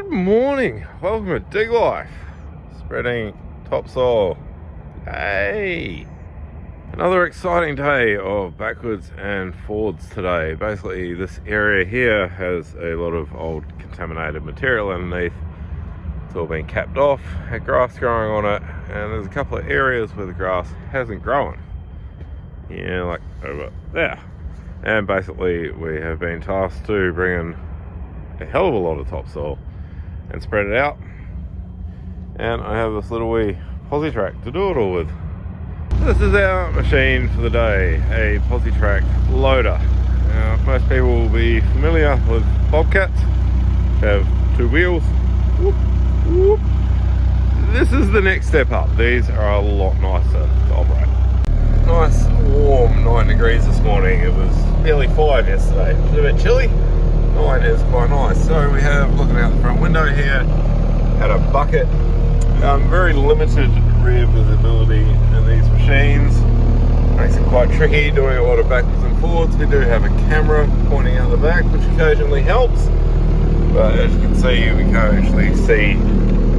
Good morning, welcome to Dig Life, spreading topsoil. Hey, another exciting day of backwards and forwards today. Basically this area here has a lot of old contaminated material underneath. It's all been capped off, had grass growing on it, and there's a couple of areas where the grass hasn't grown. Yeah, like over there. And basically we have been tasked to bring in a hell of a lot of topsoil and spread it out, and I have this little wee posi-track to do it all with. This is our machine for the day, a posi-track loader. Now most people will be familiar with bobcats, which have two wheels. Whoop, whoop. This is the next step up. These are a lot nicer to operate. Nice warm 9 degrees this morning. It was nearly 5 yesterday. It was a bit chilly. 9 is quite nice. So we have, looking out the front window here, had a bucket. Very limited rear visibility in these machines. Makes it quite tricky doing a lot of backwards and forwards. We do have a camera pointing out the back, which occasionally helps. But as you can see, we can't actually see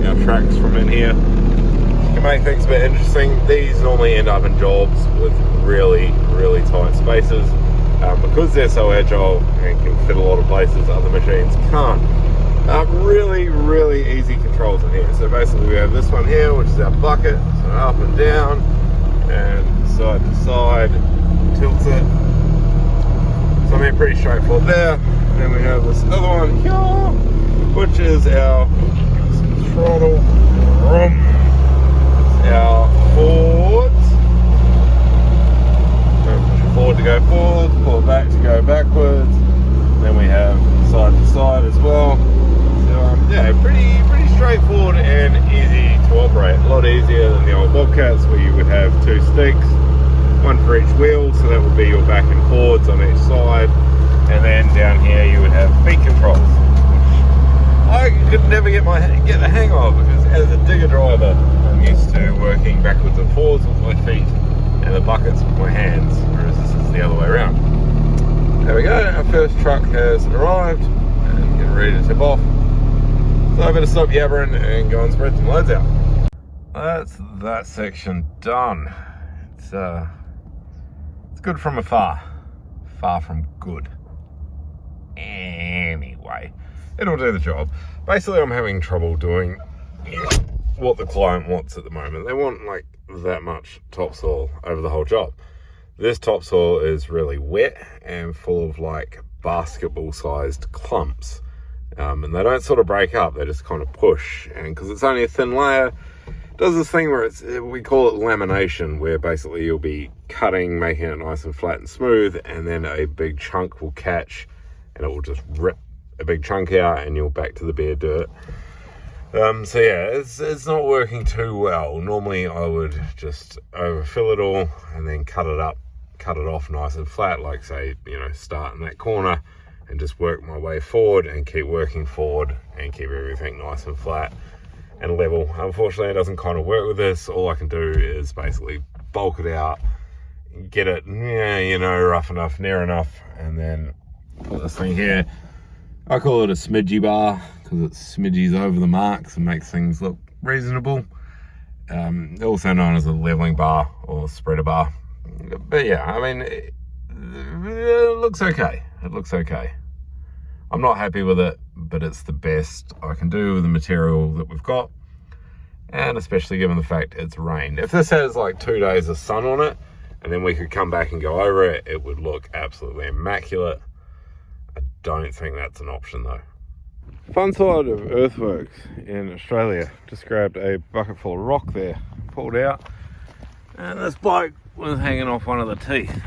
our tracks from in here. To make things a bit interesting, these normally end up in jobs with really, really tight spaces. Because they're so agile and can fit a lot of places other machines can't. Really, really easy controls in here. So basically we have this one here, which is our bucket, so up and down, and side to side, tilts it. So I mean, pretty straightforward there. Then we have this other one here, which is our throttle, our forwards. Forward to go forward, pull it back to go backwards. Then we have side to side as well. So yeah, pretty straightforward and easy to operate. A lot easier than the old bobcats where you would have two sticks, one for each wheel, so that would be your back and forwards on each side. And then down here you would have feet controls, which I could never get the hang of, because as a digger driver I'm used to working backwards and forwards with my feet and the buckets with my hands, whereas this is the other way around. There we go, our first truck has arrived and getting ready to tip off. So I better stop yabbering and go and spread some loads out. That's that section done. It's good from afar, far from good. Anyway, it'll do the job. Basically I'm having trouble doing what the client wants at the moment. They want like that much topsoil over the whole job. This topsoil is really wet and full of like basketball sized clumps, and they don't sort of break up, they just kind of push, and because it's only a thin layer, it does this thing where we call it lamination, where basically you'll be cutting, making it nice and flat and smooth, and then a big chunk will catch and it will just rip a big chunk out and you're back to the bare dirt. So yeah, it's not working too well. Normally I would just overfill it all and then cut it off nice and flat, like say, start in that corner and just work my way forward and keep working forward and keep everything nice and flat and level. Unfortunately, it doesn't kind of work with this. All I can do is basically bulk it out, get it, rough enough, near enough, and then put this thing here. I call it a smidgy bar because it smidges over the marks and makes things look reasonable. Also known as a leveling bar or spreader bar. But yeah, I mean, it looks okay. It looks okay. I'm not happy with it, but it's the best I can do with the material that we've got. And especially given the fact it's rained. If this has like 2 days of sun on it, and then we could come back and go over it, it would look absolutely immaculate. I don't think that's an option though. Fun side of earthworks in Australia, just grabbed a bucket full of rock there, pulled out, and this bloke was hanging off one of the teeth.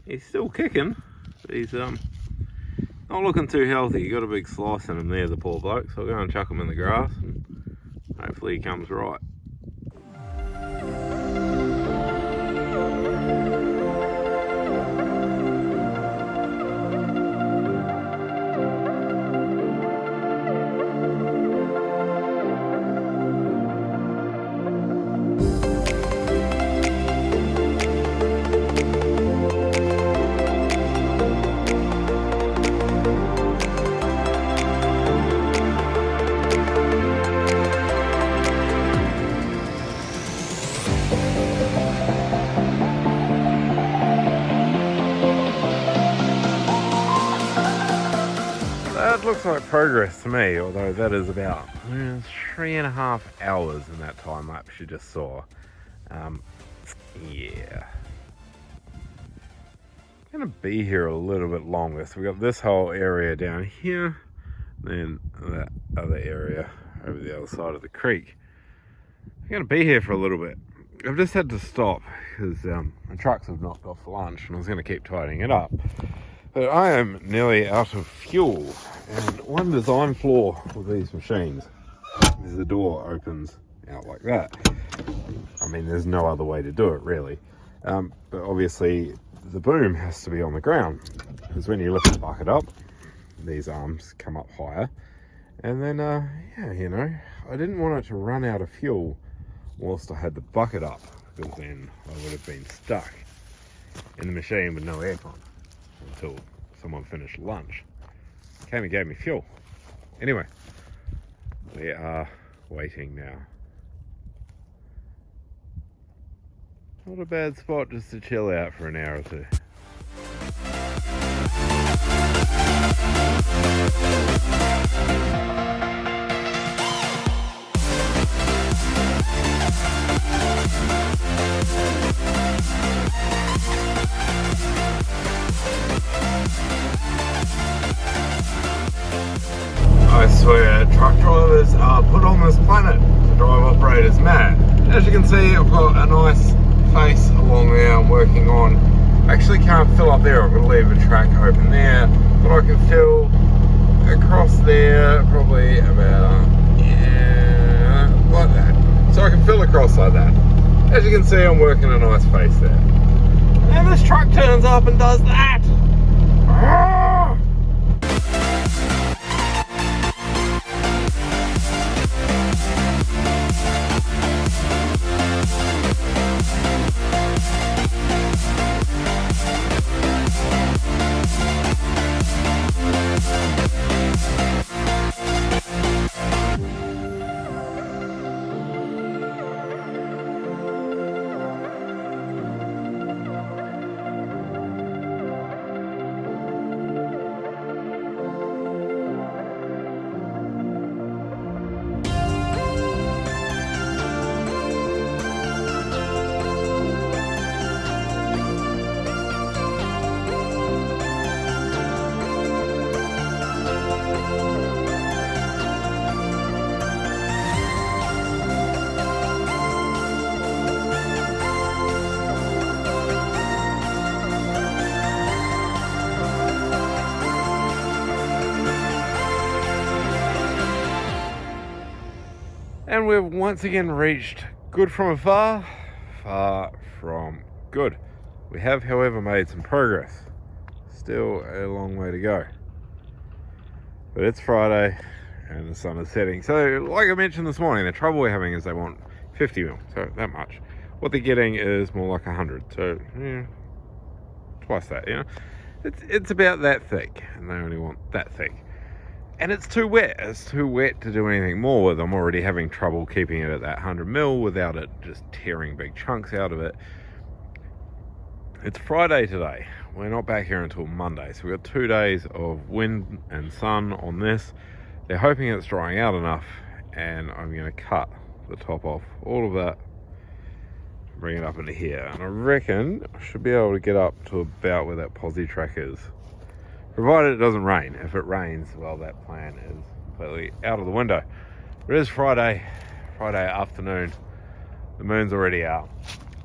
He's still kicking, but he's not looking too healthy. He got a big slice in him there, the poor bloke, so I'll go and chuck him in the grass and hopefully he comes right. That looks like progress to me, although that is about 3.5 hours in that time lapse you just saw. Yeah. I'm going to be here a little bit longer. So we got this whole area down here, then that other area over the other side of the creek. I'm going to be here for a little bit. I've just had to stop because my trucks have knocked off for lunch and I was going to keep tidying it up. But I am nearly out of fuel, and one design flaw with these machines is the door opens out like that. I mean, there's no other way to do it really, but obviously the boom has to be on the ground, because when you lift the bucket up, these arms come up higher, and then yeah, you know, I didn't want it to run out of fuel whilst I had the bucket up, because then I would have been stuck in the machine with no aircon until someone finished lunch. Came and gave me fuel. Anyway, we are waiting now. Not a bad spot just to chill out for an hour or two. I swear, truck drivers are put on this planet to drive operators mad. As you can see, I've got a nice face along there I'm working on. I actually can't fill up there, I'm going to leave a track open there, but I can fill across there probably about, yeah, like that. So I can fill across like that. As you can see, I'm working a nice face there. And this truck turns up and does that. Ah! And we've once again reached good from afar, far from good. We have, however, made some progress. Still a long way to go. But it's Friday and the sun is setting. So, like I mentioned this morning, the trouble we're having is they want 50 mil, so that much. What they're getting is more like 100, so yeah, twice that, you know. It's about that thick, and they only want that thick. And it's too wet. It's too wet to do anything more with. I'm already having trouble keeping it at that 100 mil without it just tearing big chunks out of it. It's Friday today. We're not back here until Monday. So we've got 2 days of wind and sun on this. They're hoping it's drying out enough, and I'm going to cut the top off all of that, bring it up into here. And I reckon I should be able to get up to about where that posi-track is. Provided it doesn't rain. If it rains, well, that plan is completely out of the window. But it is Friday afternoon. The moon's already out.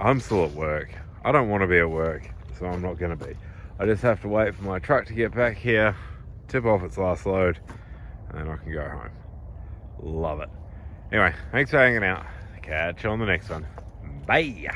I'm still at work. I don't want to be at work, so I'm not going to be. I just have to wait for my truck to get back here, tip off its last load, and then I can go home. Love it. Anyway, thanks for hanging out. Catch you on the next one. Bye.